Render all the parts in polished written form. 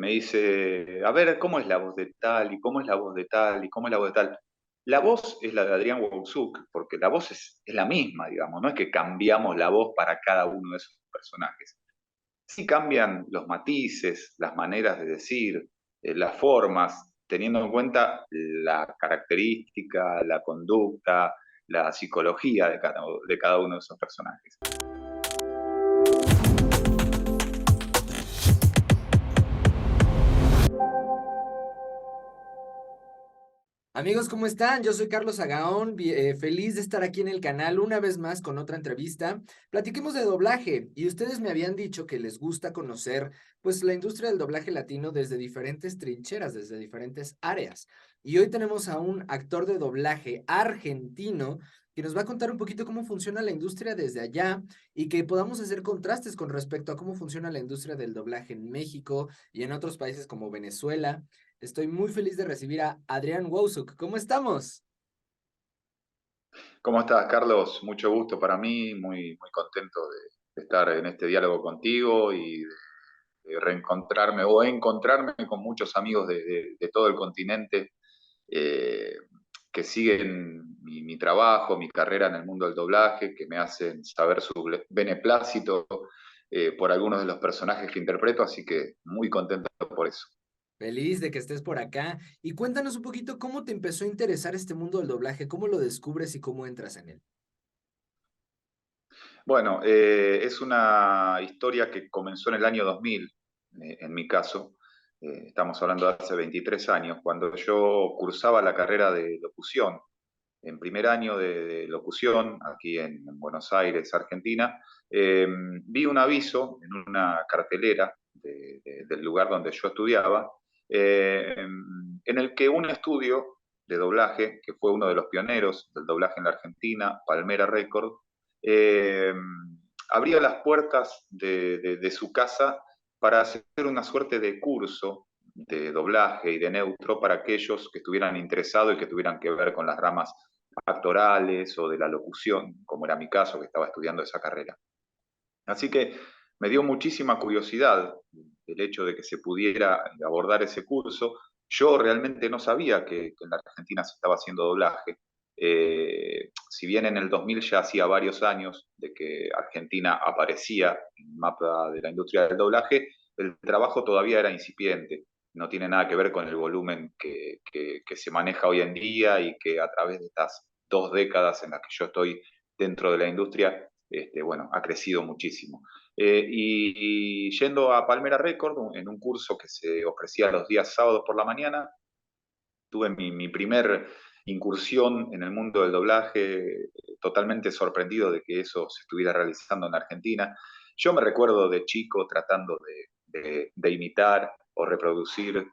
me dice, a ver, ¿cómo es la voz de tal? ¿Y cómo es la voz de tal? ¿Y cómo es la voz de tal? La voz es la de Adrián Waussuk, porque la voz es la misma, digamos, no es que cambiamos la voz para cada uno de esos personajes. Sí cambian los matices, las maneras de decir, las formas, teniendo en cuenta la característica, la conducta, la psicología de cada uno de esos personajes. Amigos, ¿cómo están? Yo soy Carlos Agaón, feliz de estar aquí en el canal una vez más con otra entrevista. Platiquemos de doblaje y ustedes me habían dicho que les gusta conocer pues la industria del doblaje latino desde diferentes trincheras, desde diferentes áreas. Y hoy tenemos a un actor de doblaje argentino que nos va a contar un poquito cómo funciona la industria desde allá y que podamos hacer contrastes con respecto a cómo funciona la industria del doblaje en México y en otros países como Venezuela. Estoy muy feliz de recibir a Adrián Wowsuk. ¿Cómo estamos? ¿Cómo estás, Carlos? Mucho gusto para mí, muy contento de estar en este diálogo contigo y de reencontrarme o encontrarme con muchos amigos de todo el continente eh, que siguen mi trabajo, mi carrera en el mundo del doblaje, que me hacen saber su beneplácito por algunos de los personajes que interpreto, así que muy contento por eso. Feliz de que estés por acá. Y cuéntanos un poquito cómo te empezó a interesar este mundo del doblaje, cómo lo descubres y cómo entras en él. Bueno, es una historia que comenzó en el año 2000, en mi caso. Estamos hablando de hace 23 años, cuando yo cursaba la carrera de locución, en primer año de locución, aquí en Buenos Aires, Argentina. Vi un aviso en una cartelera del lugar donde yo estudiaba, en el que un estudio de doblaje, que fue uno de los pioneros del doblaje en la Argentina, Palmera Record, eh, abría las puertas de su casa para hacer una suerte de curso de doblaje y de neutro para aquellos que estuvieran interesados y que tuvieran que ver con las ramas actorales o de la locución, como era mi caso, que estaba estudiando esa carrera. Así que me dio muchísima curiosidad el hecho de que se pudiera abordar ese curso. Yo realmente no sabía que en la Argentina se estaba haciendo doblaje. Si bien en el 2000 ya hacía varios años de que Argentina aparecía en el mapa de la industria del doblaje, el trabajo todavía era incipiente. No tiene nada que ver con el volumen que se maneja hoy en día y que a través de estas 2 décadas en las que yo estoy dentro de la industria, bueno, ha crecido muchísimo. Y yendo a Palmera Record, en un curso que se ofrecía los días sábados por la mañana, tuve mi primer incursión en el mundo del doblaje, totalmente sorprendido de que eso se estuviera realizando en Argentina. Yo me recuerdo de chico tratando de imitar o reproducir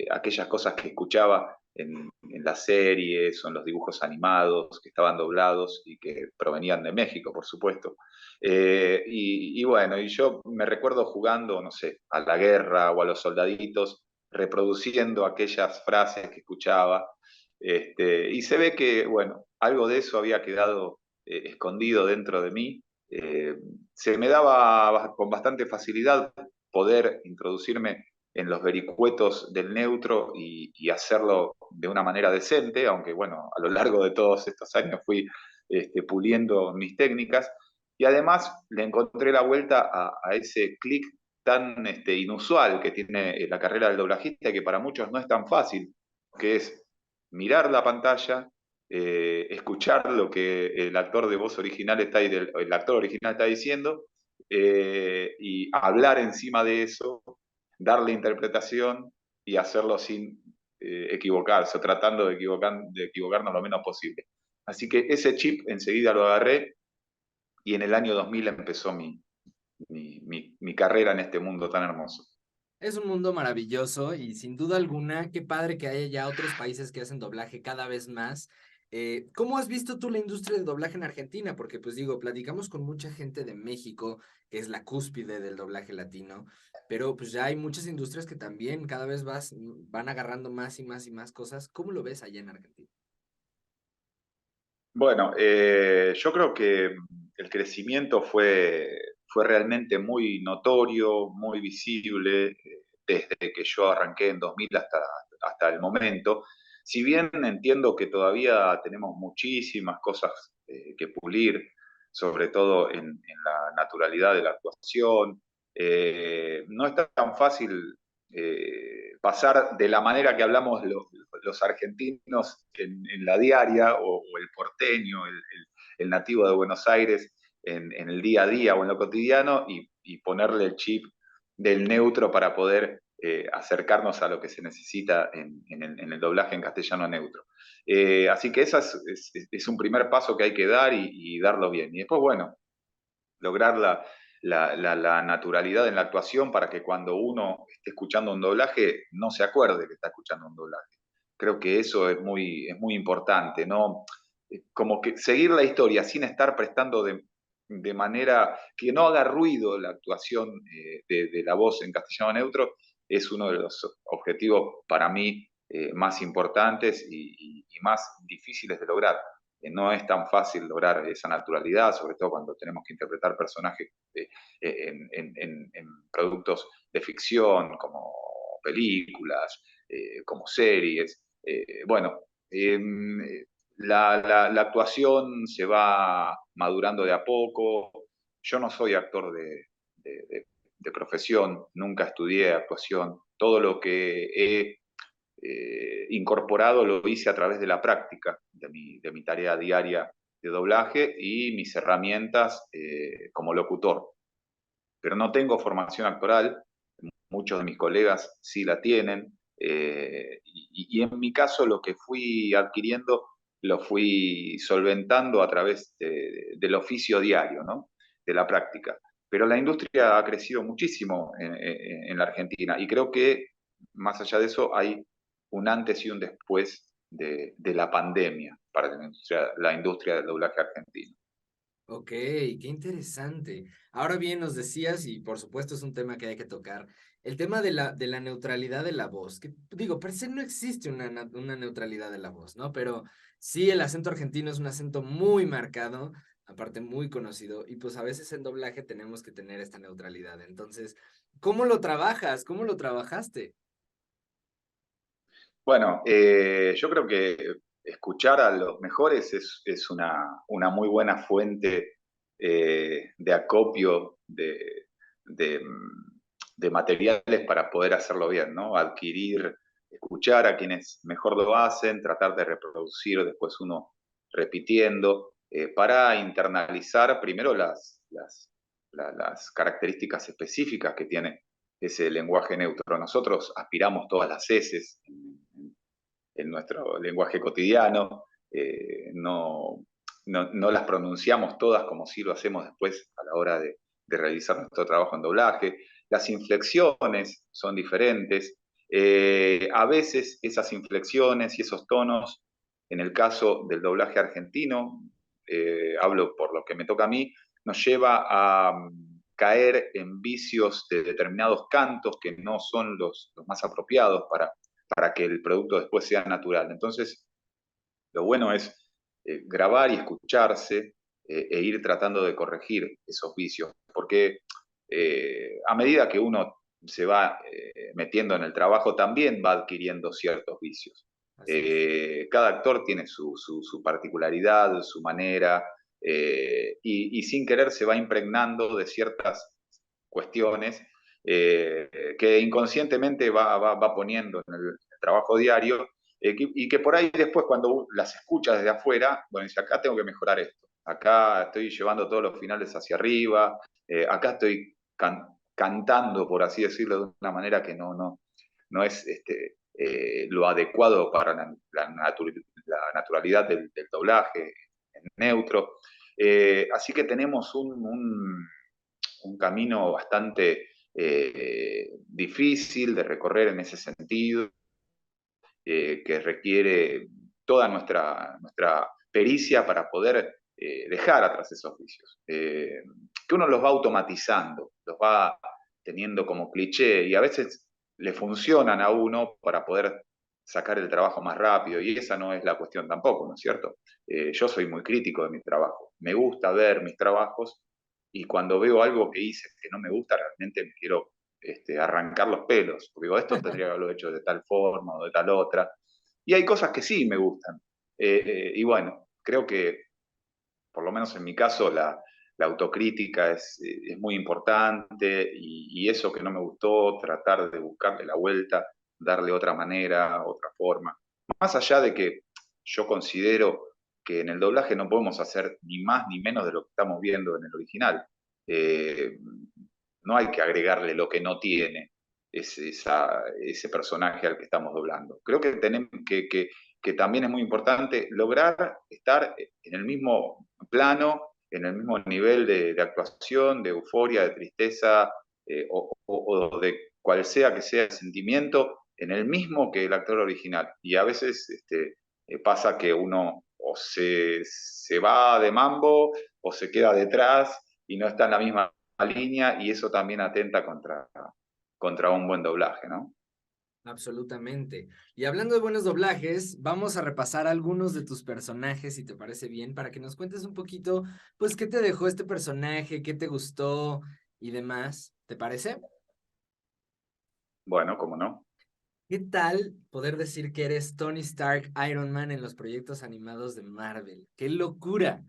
aquellas cosas que escuchaba en las series o en los dibujos animados que estaban doblados y que provenían de México, por supuesto. Y bueno, y yo me recuerdo jugando, no sé, a la guerra o a los soldaditos, reproduciendo aquellas frases que escuchaba. Y se ve que, bueno, algo de eso había quedado escondido dentro de mí. Eh, Se me daba con bastante facilidad poder introducirme en los vericuetos del neutro y hacerlo de una manera decente, aunque bueno, a lo largo de todos estos años fui puliendo mis técnicas y además le encontré la vuelta a ese clic tan inusual que tiene la carrera del doblajista y que para muchos no es tan fácil, que es mirar la pantalla, escuchar lo que el actor de voz original el actor original está diciendo y hablar encima de eso, darle interpretación y hacerlo sin equivocarse, o tratando de equivocarnos lo menos posible. Así que ese chip enseguida lo agarré y en el año 2000 empezó mi carrera en este mundo tan hermoso. Es un mundo maravilloso y sin duda alguna, qué padre que haya ya otros países que hacen doblaje cada vez más. ¿Cómo has visto tú la industria del doblaje en Argentina? Porque pues digo, platicamos con mucha gente de México, que es la cúspide del doblaje latino, pero pues ya hay muchas industrias que también cada vez van agarrando más y más y más cosas. ¿Cómo lo ves allá en Argentina? Bueno, yo creo que el crecimiento fue realmente muy notorio, muy visible. desde que yo arranqué en 2000 hasta el momento. Si bien entiendo que todavía tenemos muchísimas cosas que pulir, sobre todo en la naturalidad de la actuación, no es tan fácil pasar de la manera que hablamos los argentinos en la diaria o el porteño, el nativo de Buenos Aires en el día a día o en lo cotidiano y ponerle el chip del neutro para poder acercarnos a lo que se necesita en el doblaje en castellano neutro. Así que ese es un primer paso que hay que dar y darlo bien. Y después, bueno, lograr la naturalidad en la actuación para que cuando uno esté escuchando un doblaje no se acuerde que está escuchando un doblaje. Creo que eso es muy importante, ¿no? Como que seguir la historia sin estar prestando de manera que no haga ruido la actuación de la voz en castellano neutro es uno de los objetivos para mí más importantes y más difíciles de lograr. No es tan fácil lograr esa naturalidad, sobre todo cuando tenemos que interpretar personajes en productos de ficción, como películas, como series. Bueno, la actuación se va madurando de a poco. Yo no soy actor de profesión, nunca estudié actuación. Todo lo que he incorporado lo hice a través de la práctica, de mi tarea diaria de doblaje y mis herramientas como locutor. Pero no tengo formación actoral, muchos de mis colegas sí la tienen, y en mi caso lo que fui adquiriendo lo fui solventando a través del oficio diario, ¿no? De la práctica. Pero la industria ha crecido muchísimo en la Argentina y creo que más allá de eso hay un antes y un después de la pandemia para la industria del doblaje argentino. Ok, qué interesante. Ahora bien, nos decías, y por supuesto es un tema que hay que tocar, el tema de la neutralidad de la voz, que digo, per se no existe una neutralidad de la voz, ¿no? Pero sí, el acento argentino es un acento muy marcado, aparte muy conocido, y pues a veces en doblaje tenemos que tener esta neutralidad. Entonces, ¿cómo lo trabajas? ¿Cómo lo trabajaste? Bueno, yo creo que escuchar a los mejores es una muy buena fuente de acopio de, de materiales para poder hacerlo bien, ¿no? Adquirir, escuchar a quienes mejor lo hacen, tratar de reproducir después uno repitiendo, para internalizar primero las características específicas que tiene ese lenguaje neutro. Nosotros aspiramos todas las heces en nuestro lenguaje cotidiano, no las pronunciamos todas como si lo hacemos después a la hora de realizar nuestro trabajo en doblaje. Las inflexiones son diferentes. A veces esas inflexiones y esos tonos, en el caso del doblaje argentino, hablo por lo que me toca a mí, nos lleva a caer en vicios de determinados cantos que no son los más apropiados para que el producto después sea natural. Entonces, lo bueno es grabar y escucharse e ir tratando de corregir esos vicios, porque a medida que uno se va metiendo en el trabajo, también va adquiriendo ciertos vicios. Así es. Cada actor tiene su particularidad, su manera, y sin querer se va impregnando de ciertas cuestiones que inconscientemente va poniendo en el trabajo diario y que por ahí después cuando las escuchas desde afuera, bueno, dice, acá tengo que mejorar esto, acá estoy llevando todos los finales hacia arriba, acá estoy cantando, por así decirlo, de una manera que no es lo adecuado para la naturalidad del doblaje en neutro. Así que tenemos un camino bastante difícil de recorrer en ese sentido, que requiere toda nuestra pericia para poder dejar atrás esos vicios. Que uno los va automatizando, los va teniendo como cliché y a veces le funcionan a uno para poder sacar el trabajo más rápido y esa no es la cuestión tampoco, ¿no es cierto? Yo soy muy crítico de mi trabajo, me gusta ver mis trabajos y cuando veo algo que hice que no me gusta, realmente me quiero arrancar los pelos, porque digo, esto tendría que haberlo hecho de tal forma o de tal otra. Y hay cosas que sí me gustan. Y bueno, creo que, por lo menos en mi caso, la autocrítica es muy importante y eso que no me gustó, tratar de buscarle la vuelta, darle otra manera, otra forma. Más allá de que yo considero que en el doblaje no podemos hacer ni más ni menos de lo que estamos viendo en el original. Eh, no hay que agregarle lo que no tiene ese personaje al que estamos doblando. Creo que tenemos que también es muy importante lograr estar en el mismo plano, en el mismo nivel de actuación, de euforia, de tristeza, o de cual sea que sea el sentimiento, en el mismo que el actor original. Y a veces pasa que uno o se va de mambo o se queda detrás y no está en la misma línea y eso también atenta contra un buen doblaje, ¿no? Absolutamente. Y hablando de buenos doblajes, vamos a repasar algunos de tus personajes, si te parece bien, para que nos cuentes un poquito, pues, qué te dejó este personaje, qué te gustó y demás. ¿Te parece? Bueno, cómo no. ¿Qué tal poder decir que eres Tony Stark Iron Man en los proyectos animados de Marvel? ¡Qué locura!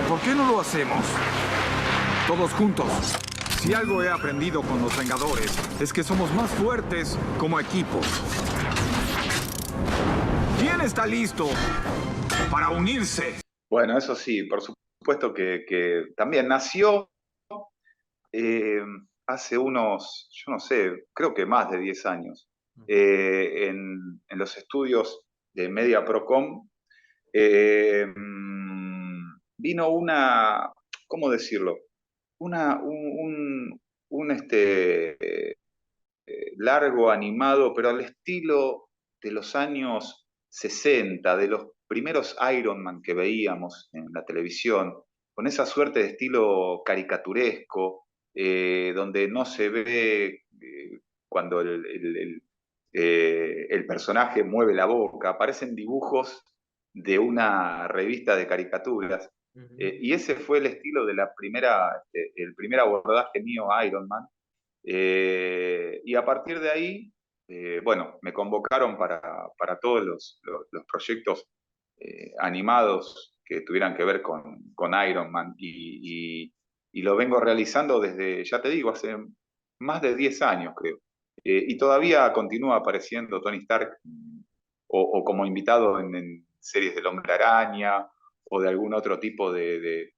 ¿Por qué no lo hacemos? Todos juntos. Si algo he aprendido con los Vengadores, es que somos más fuertes como equipo. ¿Quién está listo para unirse? Bueno, eso sí, por supuesto que también nació eh, hace unos, yo no sé, creo que más de 10 años, en los estudios de Media Procom, vino una, ¿cómo decirlo? Un largo animado, pero al estilo de los años 60, de los primeros Iron Man que veíamos en la televisión, con esa suerte de estilo caricaturesco, donde no se ve cuando el personaje mueve la boca, aparecen dibujos de una revista de caricaturas. Ujú. Y ese fue el estilo de el primer abordaje mío a Iron Man. Y a partir de ahí, bueno, me convocaron para todos los proyectos animados que tuvieran que ver con Iron Man y lo vengo realizando desde, ya te digo, hace más de 10 años, creo. Y todavía continúa apareciendo Tony Stark o como invitado en series del Hombre Araña o de algún otro tipo de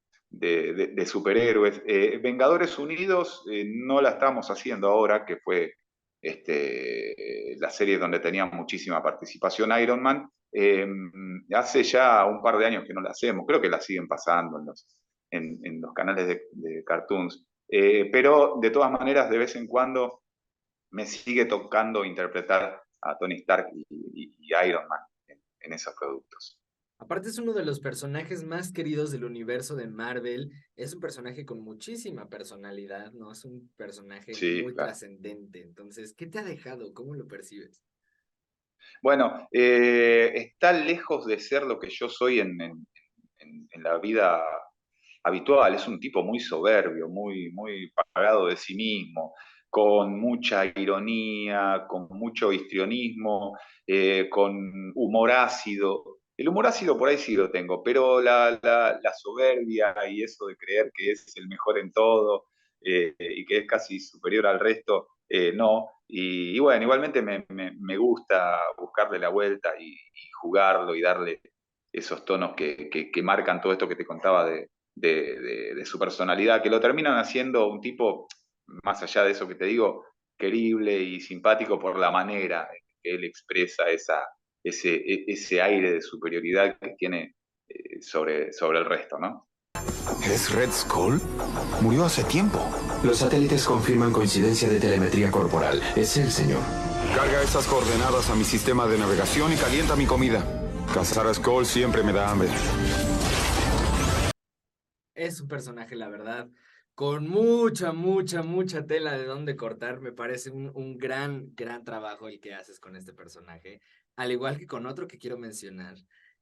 superhéroes. Vengadores Unidos no la estamos haciendo ahora, que fue la serie donde tenía muchísima participación Iron Man. Hace ya un par de años que no la hacemos, creo que la siguen pasando en los canales de cartoons. Pero de todas maneras, de vez en cuando me sigue tocando interpretar a Tony Stark y Iron Man en esos productos. Aparte es uno de los personajes más queridos del universo de Marvel. Es un personaje con muchísima personalidad, ¿no? Es un personaje Sí, muy claro. trascendente. Entonces, ¿qué te ha dejado? ¿Cómo lo percibes? Bueno, está lejos de ser lo que yo soy en la vida habitual. Es un tipo muy soberbio, muy pagado de sí mismo, con mucha ironía, con mucho histrionismo, con humor ácido. El humor ácido por ahí sí lo tengo, pero la soberbia y eso de creer que es el mejor en todo y que es casi superior al resto, no. Y bueno, igualmente me gusta buscarle la vuelta y jugarlo y darle esos tonos que marcan todo esto que te contaba de su personalidad, que lo terminan haciendo un tipo, más allá de eso que te digo, querible y simpático por la manera que él expresa ese aire de superioridad que tiene sobre el resto, ¿no? ¿Es Red Skull? Murió hace tiempo. Los satélites confirman coincidencia de telemetría corporal. Es el señor. Carga esas coordenadas a mi sistema de navegación y calienta mi comida. Cazar a Skull siempre me da hambre. Es un personaje, la verdad, con mucha tela de dónde cortar. Me parece un gran trabajo el que haces con este personaje, al igual que con otro que quiero mencionar.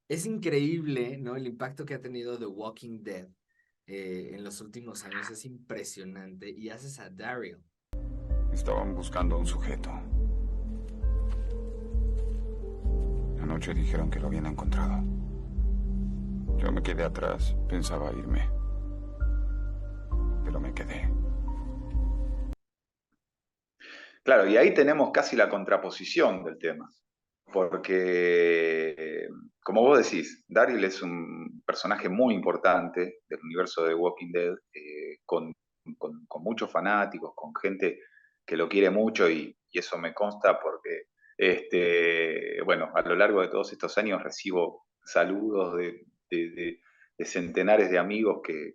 Es increíble, ¿no? El impacto que ha tenido The Walking Dead en los últimos años es impresionante y haces a Daryl. Estaban buscando a un sujeto. Anoche dijeron que lo habían encontrado. Yo me quedé atrás, pensaba irme. Pero me quedé. Claro, y ahí tenemos casi la contraposición del tema, porque, como vos decís, Daryl es un personaje muy importante del universo de Walking Dead, con muchos fanáticos, con gente que lo quiere mucho, y eso me consta porque, bueno, a lo largo de todos estos años recibo saludos de centenares de amigos que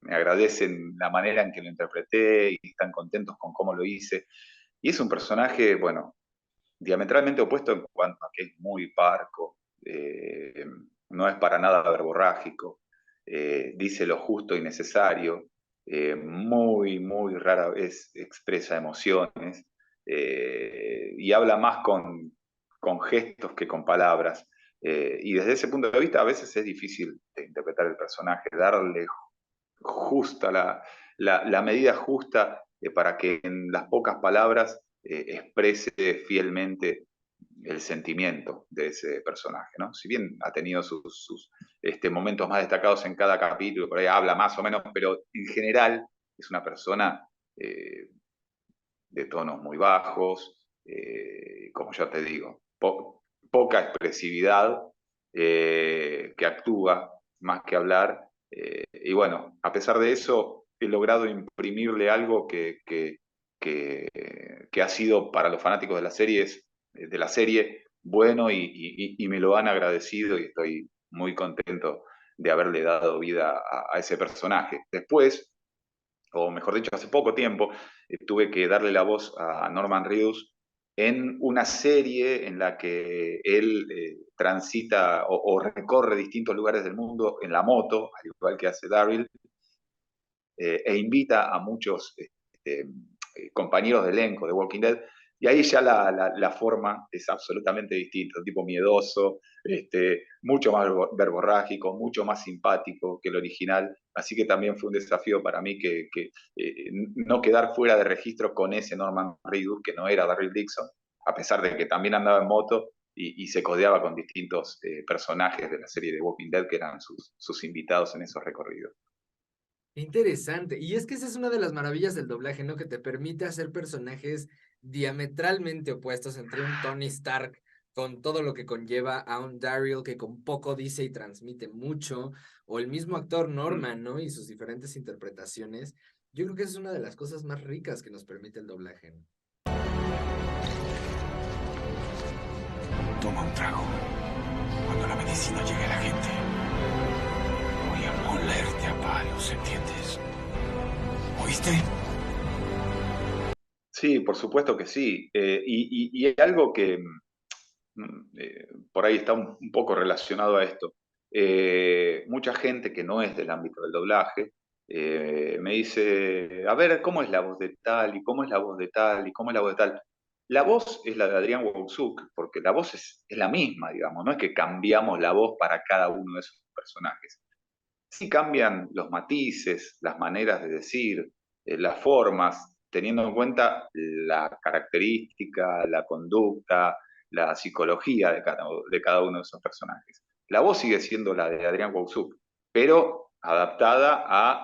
me agradecen la manera en que lo interpreté y están contentos con cómo lo hice. Y es un personaje, bueno, diametralmente opuesto en cuanto a que es muy parco, no es para nada verborrágico, dice lo justo y necesario, muy rara vez expresa emociones, y habla más con gestos que con palabras. Y desde ese punto de vista a veces es difícil de interpretar el personaje, darle justa la medida justa, para que en las pocas palabras exprese fielmente el sentimiento de ese personaje, ¿no? Si bien ha tenido sus momentos más destacados en cada capítulo, por ahí habla más o menos, pero en general es una persona de tonos muy bajos, como ya te digo, poca expresividad, que actúa más que hablar. Y bueno, a pesar de eso, he logrado imprimirle algo que ha sido para los fanáticos de la serie bueno, y me lo han agradecido, y estoy muy contento de haberle dado vida a ese personaje. Después, o mejor dicho, hace poco tiempo, tuve que darle la voz a Norman Reedus en una serie en la que él transita o recorre distintos lugares del mundo en la moto, al igual que hace Daryl, e invita a muchos compañeros de elenco de Walking Dead, y ahí ya la forma es absolutamente distinta, un tipo miedoso, mucho más verborrágico, mucho más simpático que el original, así que también fue un desafío para mí no quedar fuera de registro con ese Norman Reedus, que no era Daryl Dixon, a pesar de que también andaba en moto y se codeaba con distintos personajes de la serie de Walking Dead que eran sus invitados en esos recorridos. Qué interesante. Y es que esa es una de las maravillas del doblaje, ¿no? Que te permite hacer personajes diametralmente opuestos entre un Tony Stark con todo lo que conlleva a un Daryl que con poco dice y transmite mucho, o el mismo actor Norman, ¿no? Y sus diferentes interpretaciones. Yo creo que esa es una de las cosas más ricas que nos permite el doblaje, ¿no? Toma un trago. Cuando la medicina llegue a la gente, voy a molerte a palos, ¿entiendes? ¿Oíste? Sí, por supuesto que sí. Y hay algo que por ahí está un poco relacionado a esto. Mucha gente que no es del ámbito del doblaje me dice, a ver, ¿cómo es la voz de tal? ¿Y cómo es la voz de tal? ¿Y cómo es la voz de tal? La voz es la de Adrián Waussuk, porque la voz es la misma, digamos, no es que cambiamos la voz para cada uno de esos personajes. Sí cambian los matices, las maneras de decir, las formas, teniendo en cuenta la característica, la conducta, la psicología de cada uno de esos personajes. La voz sigue siendo la de Adrián Waussuk, pero adaptada a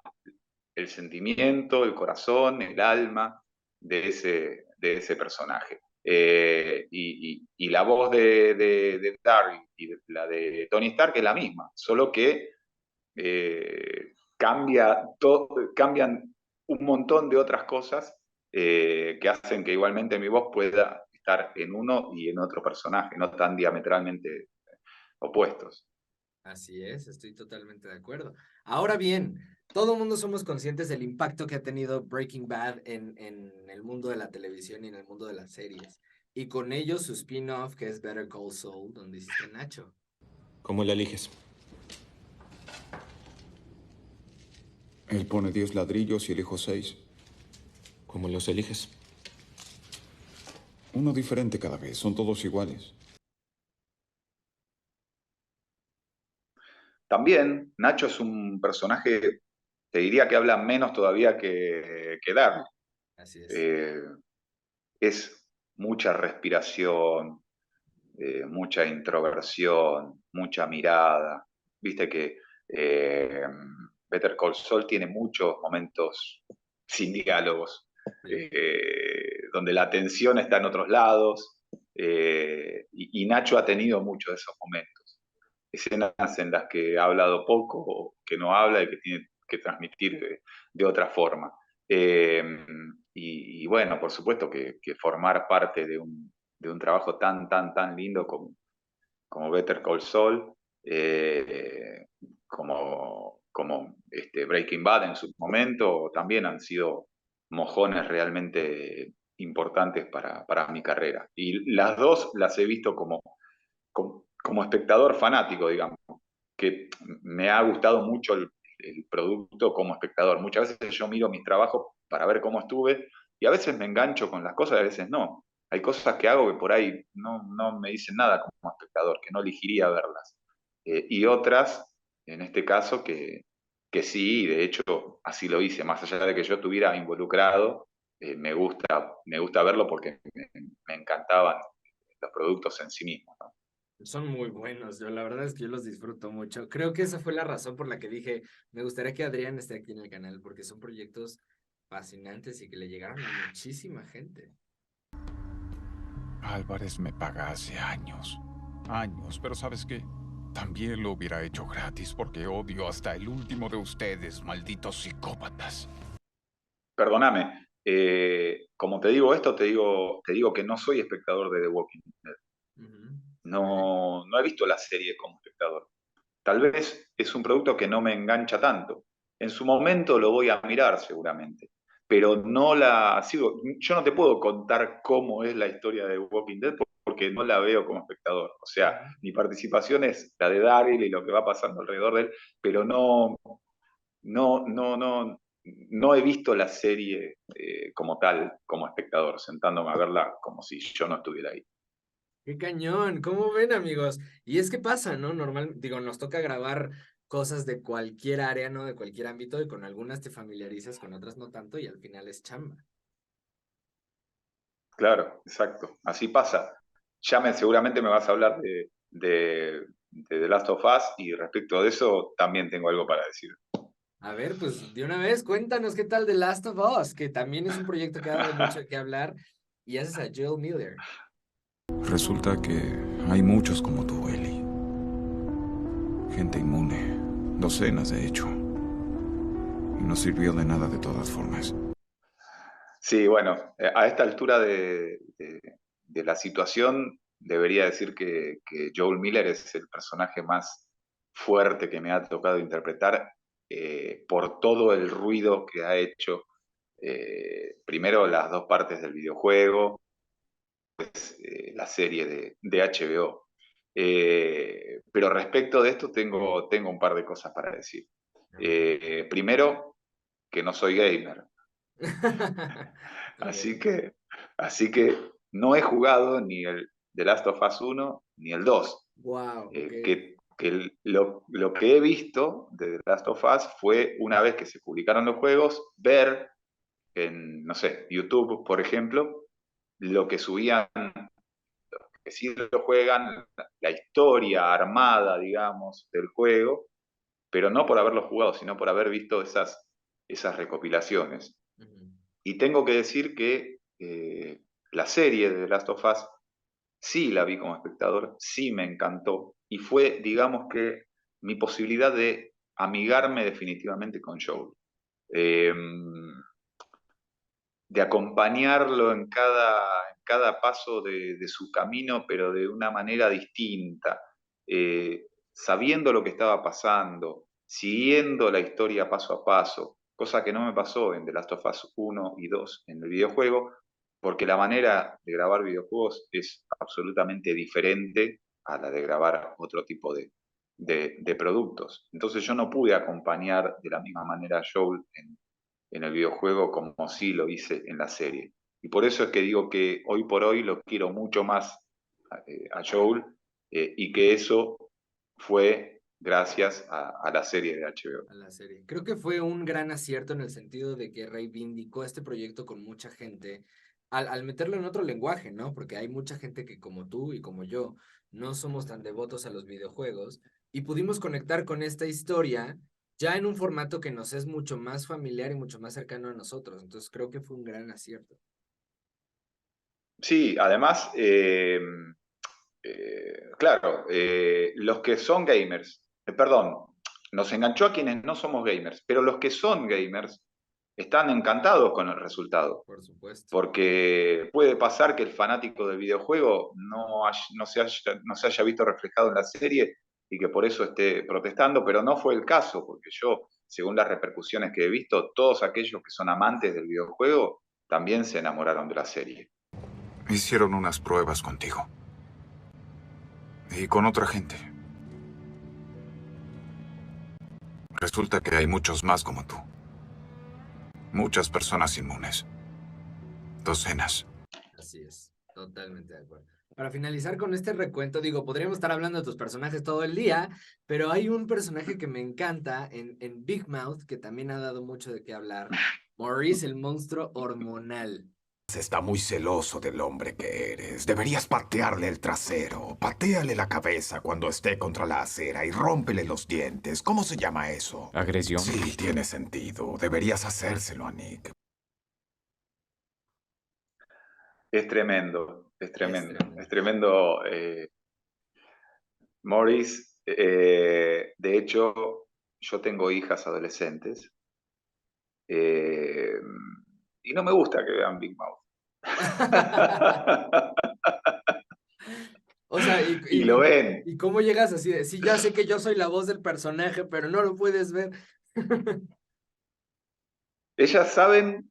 el sentimiento, el corazón, el alma de ese personaje. Y la voz de Daryl y la de Tony Stark es la misma, solo que cambian un montón de otras cosas, que hacen que igualmente mi voz pueda estar en uno y en otro personaje, no tan diametralmente opuestos. Así es, estoy totalmente de acuerdo. Ahora bien, todo el mundo somos conscientes del impacto que ha tenido Breaking Bad en el mundo de la televisión y en el mundo de las series. Y con ello su spin-off que es Better Call Saul, donde hiciste Nacho. ¿Cómo la eliges? Él pone 10 ladrillos y elijo 6. ¿Cómo los eliges? Uno diferente cada vez, son todos iguales. También Nacho es un personaje, te diría que habla menos todavía que Darryl. Así es. Eh, es mucha respiración, mucha introversión, mucha mirada. Viste que eh, Better Call Saul tiene muchos momentos sin diálogos, Sí. donde la atención está en otros lados, y Nacho ha tenido muchos de esos momentos. Escenas en las que ha hablado poco, o que no habla y que tiene que transmitir de otra forma. Eh, y bueno, por supuesto que formar parte de un trabajo tan, tan, tan lindo como Better Call Saul, como Breaking Bad en su momento, también han sido mojones realmente importantes para mi carrera. Y las dos las he visto como espectador fanático, digamos, que me ha gustado mucho el producto como espectador. Muchas veces yo miro mis trabajos para ver cómo estuve y a veces me engancho con las cosas y a veces no. Hay cosas que hago que por ahí no me dicen nada como espectador, que no elegiría verlas. Y otras, en este caso, que sí, de hecho, así lo hice, más allá de que yo estuviera involucrado, me gusta verlo porque me encantaban los productos en sí mismos, ¿no? Son muy buenos, yo la verdad es que yo los disfruto mucho. Creo que esa fue la razón por la que dije, me gustaría que Adrián esté aquí en el canal, porque son proyectos fascinantes y que le llegaron a muchísima gente. Álvarez me paga hace años. Años, pero ¿sabes qué? También lo hubiera hecho gratis porque odio hasta el último de ustedes, malditos psicópatas. Perdóname, como te digo esto, te digo que no soy espectador de The Walking Dead. Ujú. Vale. No he visto la serie como espectador. Tal vez es un producto que no me engancha tanto. En su momento lo voy a mirar seguramente, pero no la sigo. Yo no te puedo contar cómo es la historia de Walking Dead porque no la veo como espectador. O sea, Ujú. mi participación es la de Daryl y lo que va pasando alrededor de él, pero no he visto la serie como tal, como espectador, sentándome a verla como si yo no estuviera ahí. Qué cañón, ¿cómo ven, amigos? Y es que pasa, ¿no? Normal, digo, nos toca grabar cosas de cualquier área, ¿no? De cualquier ámbito, y con algunas te familiarizas, con otras no tanto, y al final es chamba. Claro, exacto. Así pasa. Seguramente me vas a hablar de The Last of Us y respecto de eso también tengo algo para decir. A ver, pues de una vez, cuéntanos qué tal The Last of Us, que también es un proyecto que ha dado mucho que hablar, y haces a Joel Miller. Resulta que hay muchos como tú, Ellie. Gente inmune. Docenas, de hecho. Y no sirvió de nada de todas formas. Sí, bueno, a esta altura de la situación debería decir que Joel Miller es el personaje más fuerte que me ha tocado interpretar, por todo el ruido que ha hecho. Primero las dos partes del videojuego, la serie de HBO. Pero respecto de esto tengo un par de cosas para decir. A ver. Primero, que no soy gamer, Ok. así que, así que no he jugado ni el The Last of Us 1 ni el 2. Wow, ok. Lo que he visto de The Last of Us fue una vez que se publicaron los juegos, ver en, no sé, YouTube, por ejemplo, lo que subían, que sí lo juegan, la historia armada, digamos, del juego, pero no por haberlo jugado, sino por haber visto esas recopilaciones. Ujú. Y tengo que decir que la serie de The Last of Us sí la vi como espectador, sí me encantó, y fue, digamos que, mi posibilidad de amigarme definitivamente con Joel. Eh, de acompañarlo en cada paso de su camino, pero de una manera distinta, sabiendo lo que estaba pasando, siguiendo la historia paso a paso, cosa que no me pasó en The Last of Us 1 y 2 en el videojuego, porque la manera de grabar videojuegos es absolutamente diferente a la de grabar otro tipo de productos. Entonces yo no pude acompañar de la misma manera a Joel en el videojuego como sí lo hice en la serie. Y por eso es que digo que hoy por hoy lo quiero mucho más a Joel, y que eso fue gracias a la serie de HBO. A la serie. Creo que fue un gran acierto en el sentido de que reivindicó este proyecto con mucha gente al meterlo en otro lenguaje, ¿no? Porque hay mucha gente que como tú y como yo no somos tan devotos a los videojuegos y pudimos conectar con esta historia ya en un formato que nos es mucho más familiar y mucho más cercano a nosotros. Entonces creo que fue un gran acierto. Sí, además, claro, los que son gamers, perdón, nos enganchó a quienes no somos gamers, pero los que son gamers están encantados con el resultado, Por supuesto. porque puede pasar que el fanático del videojuego no se haya visto reflejado en la serie y que por eso esté protestando, pero no fue el caso, porque yo, según las repercusiones que he visto, todos aquellos que son amantes del videojuego también se enamoraron de la serie. Hicieron unas pruebas contigo. Y con otra gente. Resulta que hay muchos más como tú. Muchas personas inmunes. Docenas. Así es, totalmente de acuerdo. Para finalizar con este recuento, digo, podríamos estar hablando de tus personajes todo el día, pero hay un personaje que me encanta en Big Mouth, que también ha dado mucho de qué hablar. Maurice, el monstruo hormonal. Está muy celoso del hombre que eres. Deberías patearle el trasero. Patéale la cabeza cuando esté contra la acera y rómpele los dientes. ¿Cómo se llama eso? Agresión. Sí, tiene sentido. Deberías hacérselo a Nick. Es tremendo, es Es tremendo, tremendo. es tremendo. Morris, de hecho, yo tengo hijas adolescentes eh, y no me gusta que vean Big Mouth. O sea, Y lo ven. ¿y cómo llegas así de, sí, ya sé que yo soy la voz del personaje, pero no lo puedes ver? Ellas saben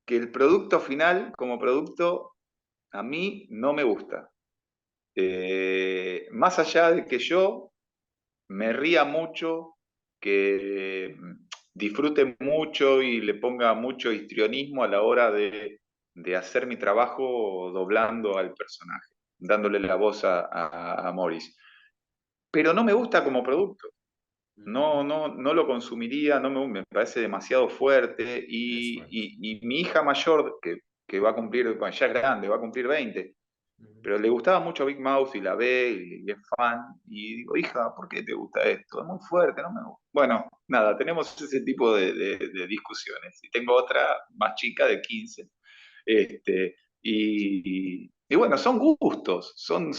que el producto final, como producto, a mí no me gusta. Más allá de que yo me ría mucho, que disfrute mucho y le ponga mucho histrionismo a la hora de hacer mi trabajo doblando al personaje, dándole la voz a Morris. Pero no me gusta como producto. Ujú. No lo consumiría, me parece demasiado fuerte. Es fuerte. Y mi hija mayor, que va a cumplir, bueno, ya es grande, va a cumplir 20, Ujú. pero le gustaba mucho Big Mouth y la ve y es fan. Y digo, hija, ¿por qué te gusta esto? Es muy fuerte, no me gusta. Bueno, nada, tenemos ese tipo de discusiones. Y tengo otra más chica de 15. Este, y bueno, son gustos, son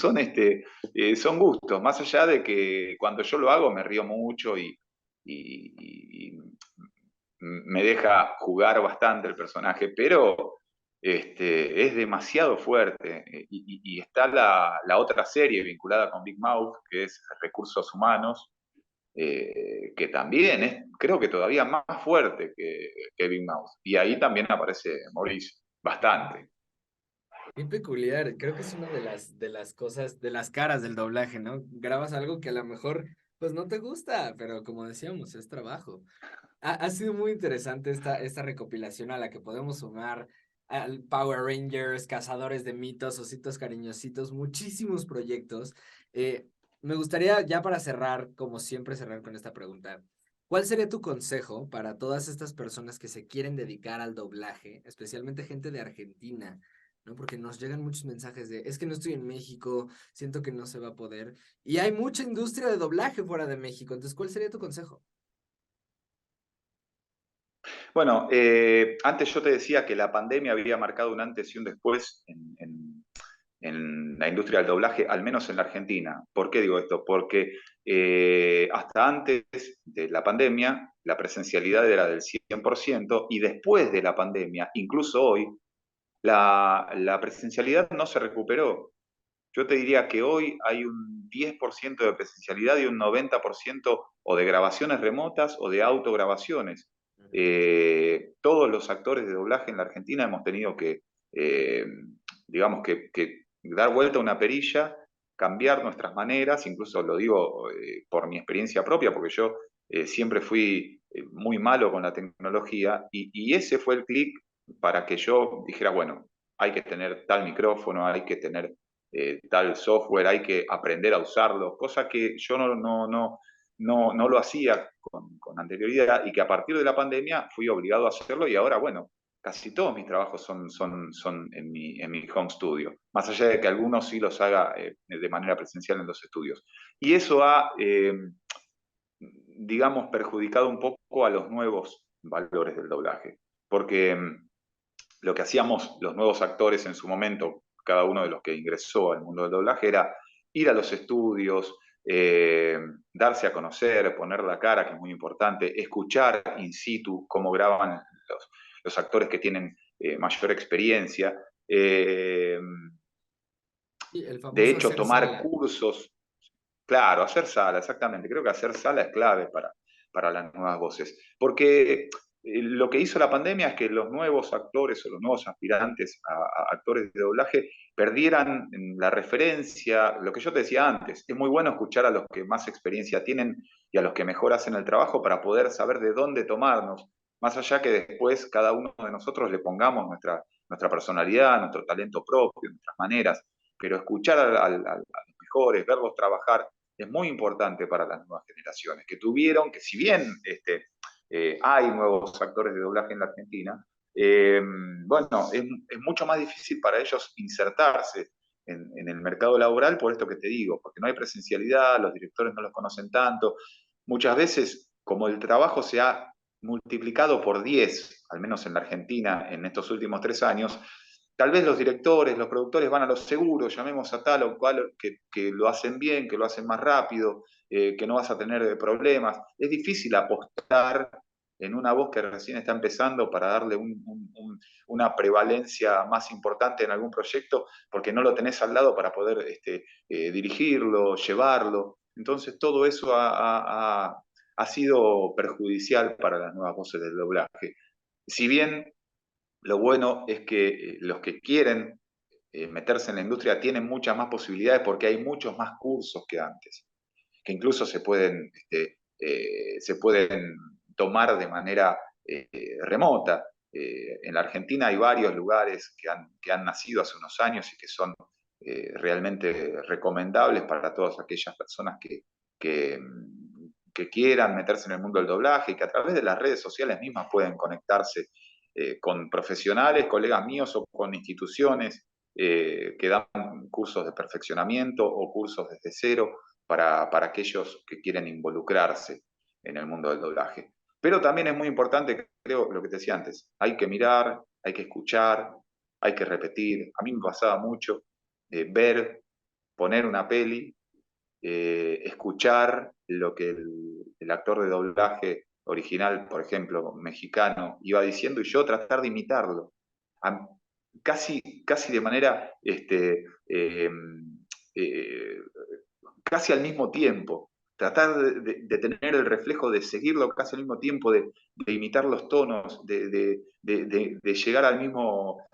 gustos, más allá de que cuando yo lo hago me río mucho y me deja jugar bastante el personaje, pero es demasiado fuerte. Y está la otra serie vinculada con Big Mouth, que es Recursos Humanos, que también es, creo que todavía más fuerte que Big Mouth. Y ahí también aparece Maurice, bastante. Qué peculiar, creo que es una de las cosas, de las caras del doblaje, ¿no? Grabas algo que a lo mejor, pues no te gusta, pero como decíamos, es trabajo. Ha sido muy interesante esta recopilación a la que podemos sumar al Power Rangers, Cazadores de Mitos, Ositos Cariñositos, muchísimos proyectos. Eh, Me gustaría, ya para cerrar, como siempre, cerrar con esta pregunta. ¿Cuál sería tu consejo para todas estas personas que se quieren dedicar al doblaje, especialmente gente de Argentina? ¿No? Porque nos llegan muchos mensajes de, es que no estoy en México, siento que no se va a poder. Y hay mucha industria de doblaje fuera de México, entonces, ¿cuál sería tu consejo? Bueno, antes yo te decía que la pandemia había marcado un antes y un después en la industria del doblaje, al menos en la Argentina. ¿Por qué digo esto? Porque hasta antes de la pandemia la presencialidad era del 100% y después de la pandemia, incluso hoy, la presencialidad no se recuperó. Yo te diría que hoy hay un 10% de presencialidad y un 90% o de grabaciones remotas o de autograbaciones. Ujú. Todos los actores de doblaje en la Argentina hemos tenido eh, digamos, que dar vuelta a una perilla, cambiar nuestras maneras, incluso lo digo por mi experiencia propia, porque yo siempre fui muy malo con la tecnología y ese fue el clic para que yo dijera, bueno, hay que tener tal micrófono, hay que tener tal software, hay que aprender a usarlo, cosa que yo no lo hacía con anterioridad y que a partir de la pandemia fui obligado a hacerlo y ahora, bueno, casi todos mis trabajos son en mi home studio, más allá de que algunos sí los haga de manera presencial en los estudios. Y eso ha, digamos, perjudicado un poco a los nuevos valores del doblaje, porque lo que hacíamos los nuevos actores en su momento, cada uno de los que ingresó al mundo del doblaje, era ir a los estudios, darse a conocer, poner la cara, que es muy importante, escuchar in situ cómo graban los actores que tienen mayor experiencia. Y el De famoso hecho, hacer tomar sala. cursos, claro, hacer sala, exactamente. Creo que hacer sala es clave para las nuevas voces. Porque lo que hizo la pandemia es que los nuevos actores o los nuevos aspirantes a actores de doblaje perdieran la referencia, lo que yo te decía antes. Es muy bueno escuchar a los que más experiencia tienen y a los que mejor hacen el trabajo para poder saber de dónde tomarnos, más allá que después cada uno de nosotros le pongamos nuestra personalidad, nuestro talento propio, nuestras maneras, pero escuchar a los mejores, verlos trabajar, es muy importante para las nuevas generaciones, que tuvieron, que si bien hay nuevos actores de doblaje en la Argentina, bueno, es mucho más difícil para ellos insertarse en el mercado laboral por esto que te digo, porque no hay presencialidad, los directores no los conocen tanto. Muchas veces, como el trabajo se ha multiplicado por 10, al menos en la Argentina, en estos últimos 3 años, tal vez los directores, los productores van a los seguros, llamemos a tal o cual, que lo hacen bien, que lo hacen más rápido, que no vas a tener problemas. Es difícil apostar en una voz que recién está empezando para darle una prevalencia más importante en algún proyecto, porque no lo tenés al lado para poder dirigirlo, llevarlo. Entonces todo eso ha sido perjudicial para las nuevas voces del doblaje. Si bien lo bueno es que los que quieren meterse en la industria tienen muchas más posibilidades porque hay muchos más cursos que antes, que incluso se pueden tomar de manera remota. En la Argentina hay varios lugares que han nacido hace unos años y que son realmente recomendables para todas aquellas personas que, que quieran meterse en el mundo del doblaje y que a través de las redes sociales mismas pueden conectarse con profesionales, colegas míos o con instituciones que dan cursos de perfeccionamiento o cursos desde cero para aquellos que quieren involucrarse en el mundo del doblaje. Pero también es muy importante, creo, lo que te decía antes, hay que mirar, hay que escuchar, hay que repetir. A mí me pasaba mucho ver, poner una peli, escuchar lo que el actor de doblaje original, por ejemplo, mexicano, iba diciendo y yo tratar de imitarlo. A, casi de manera eh, casi al mismo tiempo, tratar de tener el reflejo de seguirlo casi al mismo tiempo, de imitar los tonos, de llegar al mismo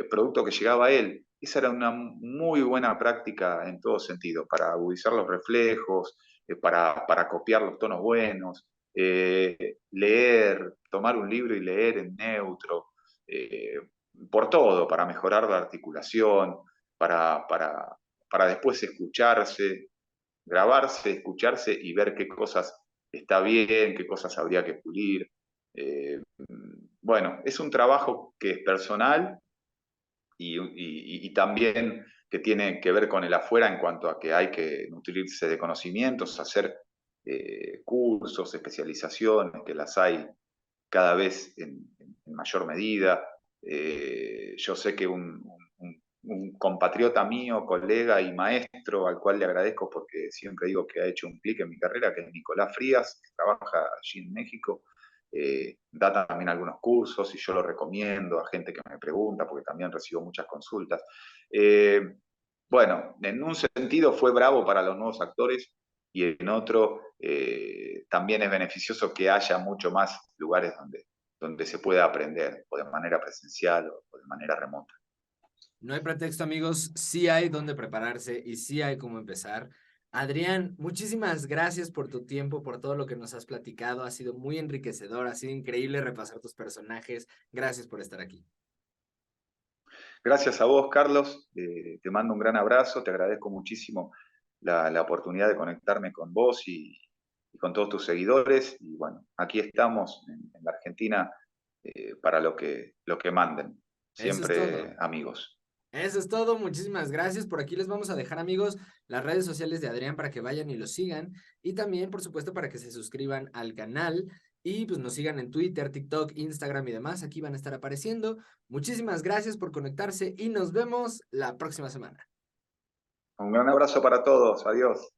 producto que llegaba a él. Esa era una muy buena práctica en todo sentido, para agudizar los reflejos, para copiar los tonos buenos, leer, tomar un libro y leer en neutro, por todo, para mejorar la articulación, para después escucharse, grabarse, escucharse y ver qué cosas está bien, qué cosas habría que pulir. Eh, bueno, es un trabajo que es personal y también que tiene que ver con el afuera en cuanto a que hay que nutrirse de conocimientos, hacer cursos, especializaciones, que las hay cada vez en mayor medida. Yo sé que un compatriota mío, colega y maestro, al cual le agradezco porque siempre digo que ha hecho un clic en mi carrera, que es Nicolás Frías, que trabaja allí en México, da también algunos cursos y yo lo recomiendo a gente que me pregunta, porque también recibo muchas consultas. Eh, bueno, en un sentido fue bravo para los nuevos actores y en otro también es beneficioso que haya mucho más lugares donde se pueda aprender, o de manera presencial o de manera remota. No hay pretexto, amigos, sí hay dónde prepararse y sí hay cómo empezar. Adrián, muchísimas gracias por tu tiempo, por todo lo que nos has platicado. Ha sido muy enriquecedor, ha sido increíble repasar tus personajes. Gracias por estar aquí. Gracias a vos, Carlos. Te mando un gran abrazo, te agradezco muchísimo la oportunidad de conectarme con vos con todos tus seguidores. Y bueno, aquí estamos en la Argentina para lo que manden. Eso es todo. Siempre amigos. Eso es todo, muchísimas gracias. Por aquí les vamos a dejar, amigos, las redes sociales de Adrián para que vayan y lo sigan. Y también, por supuesto, para que se suscriban al canal y pues nos sigan en Twitter, TikTok, Instagram y demás. Aquí van a estar apareciendo. Muchísimas gracias por conectarse y nos vemos la próxima semana. Un gran abrazo para todos. Adiós.